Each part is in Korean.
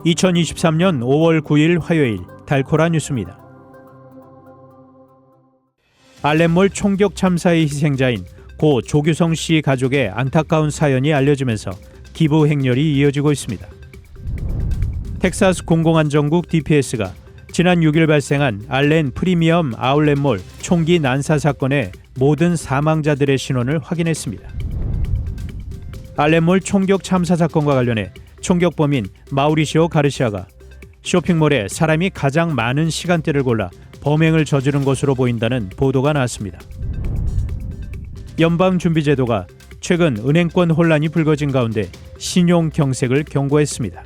2023년 5월 9일 화요일 달코라 뉴스입니다. 알렌몰 총격 참사의 희생자인 고 조규성 씨 가족의 안타까운 사연이 알려지면서 기부 행렬이 이어지고 있습니다. 텍사스 공공안전국 DPS가 지난 6일 발생한 알렌 프리미엄 아울렛몰 총기 난사 사건의 모든 사망자들의 신원을 확인했습니다. 알렌몰 총격 참사 사건과 관련해 총격범인 마우리시오 가르시아가 쇼핑몰에 사람이 가장 많은 시간대를 골라 범행을 저지른 것으로 보인다는 보도가 나왔습니다. 연방준비제도가 최근 은행권 혼란이 불거진 가운데 신용 경색을 경고했습니다.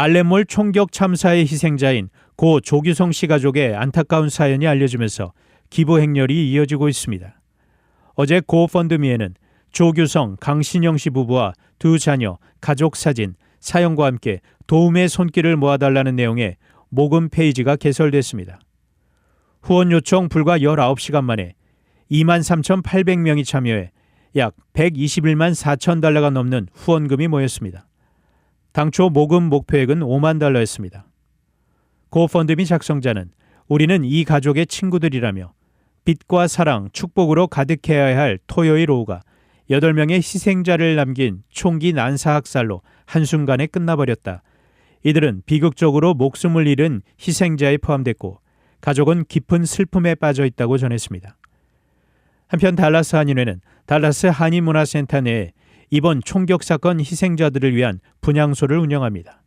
알렌몰 총격 참사의 희생자인 고 조규성 씨 가족의 안타까운 사연이 알려지면서 기부 행렬이 이어지고 있습니다. 어제 고펀드미에는 조규성, 강신영 씨 부부와 두 자녀, 가족 사진, 사연과 함께 도움의 손길을 모아달라는 내용의 모금 페이지가 개설됐습니다. 후원 요청 불과 19시간 만에 23,800명이 참여해 약 121만 4천 달러가 넘는 후원금이 모였습니다. 당초 모금 목표액은 5만 달러였습니다. 고펀드미 작성자는 우리는 이 가족의 친구들이라며 빛과 사랑, 축복으로 가득해야 할 토요일 오후가 8명의 희생자를 남긴 총기 난사 학살로 한순간에 끝나버렸다. 이들은 비극적으로 목숨을 잃은 희생자에 포함됐고 가족은 깊은 슬픔에 빠져 있다고 전했습니다. 한편 달라스 한인회는 달라스 한인문화센터 내에 이번 총격 사건 희생자들을 위한 분향소를 운영합니다.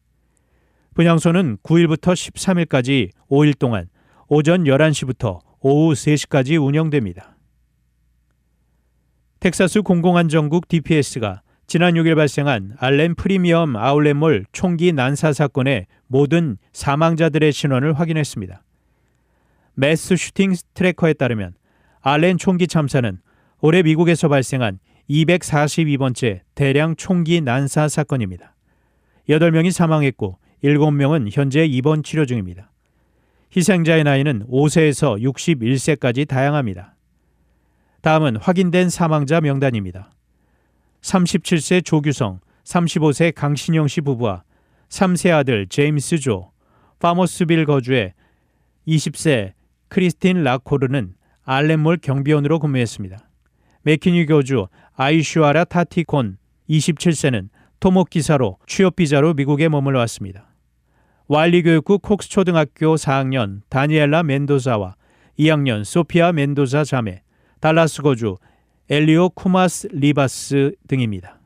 분향소는 9일부터 13일까지 5일 동안 오전 11시부터 오후 3시까지 운영됩니다. 텍사스 공공안전국 DPS가 지난 6일 발생한 알렌 프리미엄 아울렛몰 총기 난사 사건의 모든 사망자들의 신원을 확인했습니다. 매스 슈팅 트래커에 따르면 알렌 총기 참사는 올해 미국에서 발생한 242번째 대량 총기 난사 사건입니다. 8명이 사망했고 7명은 현재 입원 치료 중입니다. 희생자의 나이는 5세에서 61세까지 다양합니다. 다음은 확인된 사망자 명단입니다. 37세 조규성, 35세 강신영 씨 부부와 3세 아들 제임스 조, 파머스빌 거주의 20세 크리스틴 라코르는 알렌몰 경비원으로 근무했습니다. 맥키니 교주 아이슈아라 타티콘 27세는 토목 기사로 취업 비자로 미국에 머물러 왔습니다. 와일리 교육구 콕스 초등학교 4학년 다니엘라 멘도자와 2학년 소피아 멘도자 자매, 달라스 거주 엘리오 쿠마스 리바스 등입니다.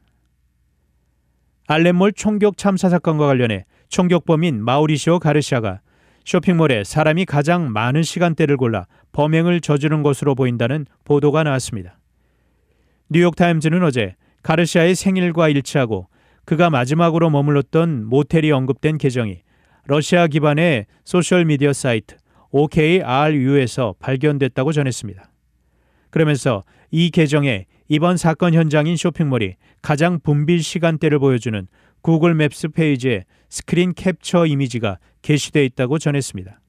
알렌몰 총격 참사 사건과 관련해 총격범인 마우리시오 가르시아가 쇼핑몰에 사람이 가장 많은 시간대를 골라 범행을 저지른 것으로 보인다는 보도가 나왔습니다. 뉴욕타임즈는 어제 가르시아의 생일과 일치하고 그가 마지막으로 머물렀던 모텔이 언급된 계정이 러시아 기반의 소셜미디어 사이트 OKRU에서 발견됐다고 전했습니다. 그러면서 이 계정에 이번 사건 현장인 쇼핑몰이 가장 붐빌 시간대를 보여주는 구글 맵스 페이지에 스크린 캡처 이미지가 게시되어 있다고 전했습니다.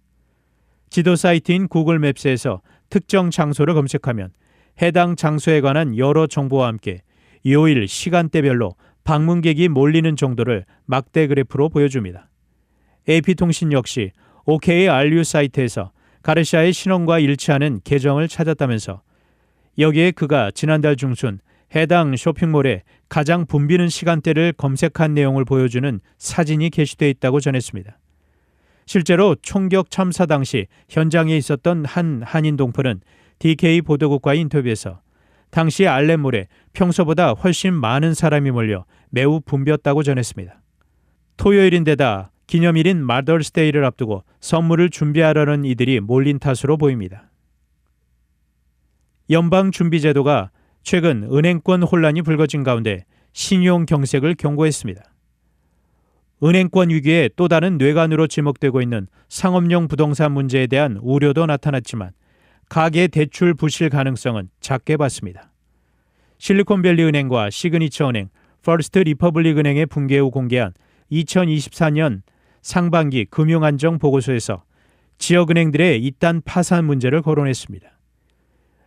지도 사이트인 구글 맵스에서 특정 장소를 검색하면 해당 장소에 관한 여러 정보와 함께 요일, 시간대별로 방문객이 몰리는 정도를 막대 그래프로 보여줍니다. AP통신 역시 OKRU 사이트에서 가르시아의 신원과 일치하는 계정을 찾았다면서 여기에 그가 지난달 중순 해당 쇼핑몰에 가장 붐비는 시간대를 검색한 내용을 보여주는 사진이 게시되어 있다고 전했습니다. 실제로 총격 참사 당시 현장에 있었던 한 한인 동포는 DK 보도국과의 인터뷰에서 당시 알렌몰에 평소보다 훨씬 많은 사람이 몰려 매우 붐볐다고 전했습니다. 토요일인데다 기념일인 마더스데이를 앞두고 선물을 준비하려는 이들이 몰린 탓으로 보입니다. 연방준비제도가 최근 은행권 혼란이 불거진 가운데 신용 경색을 경고했습니다. 은행권 위기에 또 다른 뇌관으로 지목되고 있는 상업용 부동산 문제에 대한 우려도 나타났지만 가계 대출 부실 가능성은 작게 봤습니다. 실리콘밸리 은행과 시그니처 은행, 퍼스트 리퍼블릭 은행의 붕괴 후 공개한 2024년 상반기 금융안정 보고서에서 지역은행들의 이딴 파산 문제를 거론했습니다.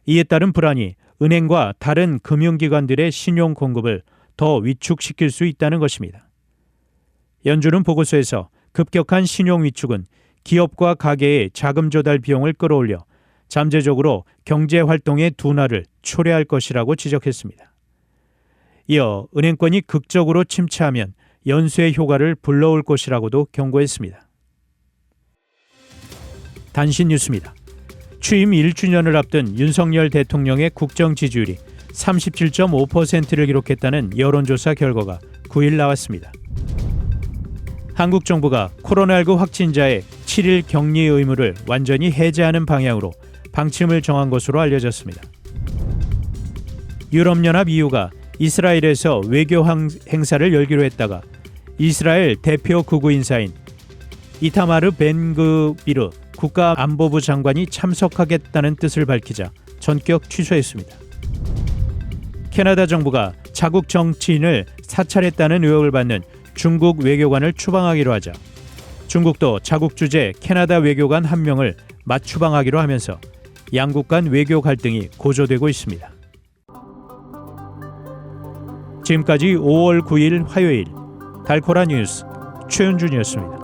이에 따른 불안이 은행과 다른 금융기관들의 신용 공급을 더 위축시킬 수 있다는 것입니다. 연준은 보고서에서 급격한 신용 위축은 기업과 가계의 자금 조달 비용을 끌어올려 잠재적으로 경제 활동의 둔화를 초래할 것이라고 지적했습니다. 이어 은행권이 극적으로 침체하면 연쇄 효과를 불러올 것이라고도 경고했습니다. 단신 뉴스입니다. 취임 1주년을 앞둔 윤석열 대통령의 국정 지지율이 37.5%를 기록했다는 여론조사 결과가 9일 나왔습니다. 한국 정부가 코로나19 확진자의 7일 격리 의무를 완전히 해제하는 방향으로 방침을 정한 것으로 알려졌습니다. 유럽연합 EU가 이스라엘에서 외교 행사를 열기로 했다가 이스라엘 대표 극우 인사인 이타마르 벤그비르 국가안보부 장관이 참석하겠다는 뜻을 밝히자 전격 취소했습니다. 캐나다 정부가 자국 정치인을 사찰했다는 의혹을 받는 중국 외교관을 추방하기로 하자 중국도 자국 주재 캐나다 외교관 1명을 맞추방하기로 하면서 양국 간 외교 갈등이 고조되고 있습니다. 지금까지 5월 9일 화요일 달코라 뉴스 최은준이었습니다.